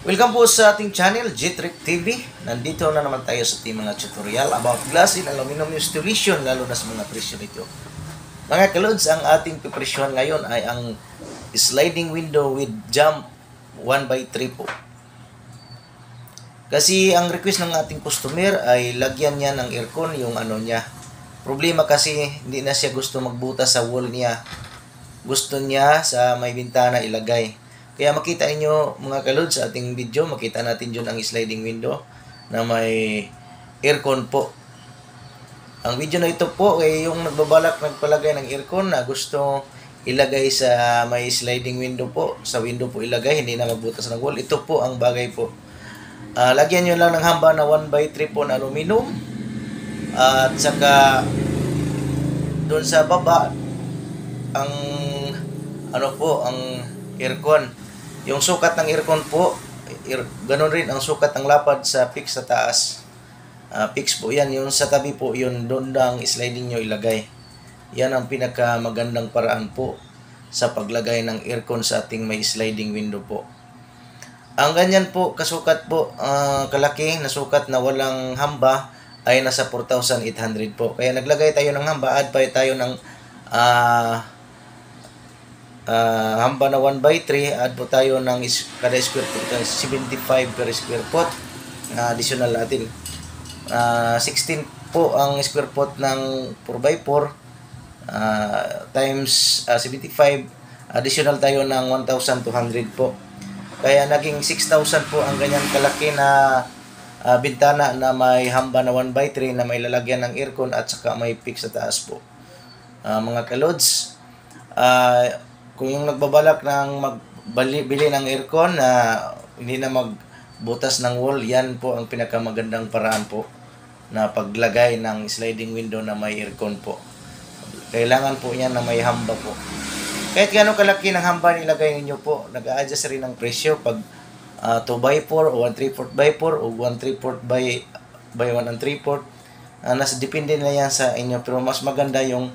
Welcome po sa ating channel, G-Trick TV. Nandito na naman tayo sa ating mga tutorial about glass in aluminum installation, lalo na sa mga presyo nito. Mga kalods, ang ating pipresyon ngayon ay ang sliding window with jump 1x3 po. Kasi ang request ng ating customer ay lagyan niya ng aircon yung ano niya. Problema kasi hindi na siya gusto magbutas sa wall niya. Gusto niya sa may bintana ilagay. Kaya makita niyo mga kalods sa ating video, makita natin dyan ang sliding window na may aircon po. Ang video na ito po ay yung nagpalagay ng aircon na gusto ilagay sa may sliding window po. Sa window po ilagay, hindi na magbutas ng wall. Ito po ang bagay po. Lagyan nyo lang ng hamba na 1x3 po na aluminum. At saka doon sa baba ang ano po, ang aircon. Yung sukat ng aircon po, ganun rin ang sukat ng lapad sa fix sa taas. Fix po yan. Yung sa tabi po, yun doon ang sliding nyo ilagay. Yan ang pinaka magandang paraan po sa paglagay ng aircon sa ating may sliding window po. Ang ganyan po, kasukat po, kalaki na sukat na walang hamba ay nasa 4,800 po. Kaya naglagay tayo ng hamba, add pa tayo ng hamba na 1x3, add po tayo ng kada square foot, 75 per square foot. Additional natin. 16 po ang square foot ng 4x4 times 75. Additional tayo ng 1,200 po. Kaya naging 6,000 po ang ganyan kalaki na bintana na may hamba na 1x3 na may lalagyan ng aircon at saka may fix sa taas po. Mga kalods, kung yung nagbabalak ng magbili ng aircon na hindi na magbutas ng wall, yan po ang pinakamagandang paraan po na paglagay ng sliding window na may aircon po. Kailangan po yan na may hamba po. Kahit gano'ng kalaki ng hamba nilagay ninyo po, nag-a-adjust rin ang presyo pag 2x4 o 1/3/4 o 1/3 by 1 3/4. Depende na yan sa inyo, pero mas maganda yung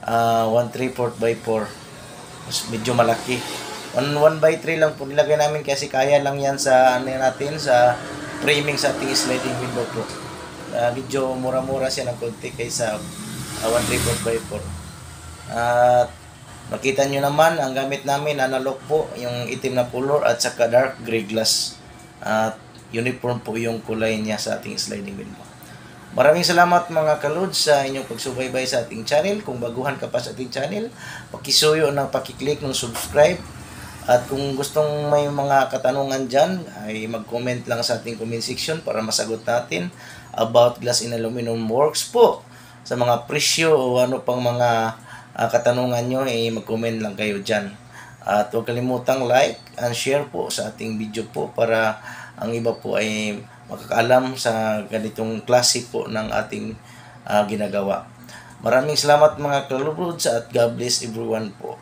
1/3 by 4. Medyo malaki. 1x3 lang po nilagay namin kasi kaya lang yan sa ano natin, sa framing sa ating sliding window po. Medyo mura-mura siya ng konti kaysa 1/3 by 4. Makita nyo naman, ang gamit namin analog po, yung itim na color at saka dark gray glass. Uniform po yung kulay niya sa ating sliding window. Maraming salamat mga kalods sa inyong pagsubaybay sa ating channel. Kung baguhan ka pa sa ating channel, pakisuyo ng pakiclick ng subscribe. At kung gustong may mga katanungan dyan, ay mag-comment lang sa ating comment section para masagot natin about glass in aluminum works po. Sa mga presyo o ano pang mga katanungan nyo, ay mag-comment lang kayo dyan. At huwag kalimutang like and share po sa ating video po para ang iba po ay makakaalam sa ganitong klase po ng ating ginagawa. Maraming salamat mga kalods at God bless everyone po.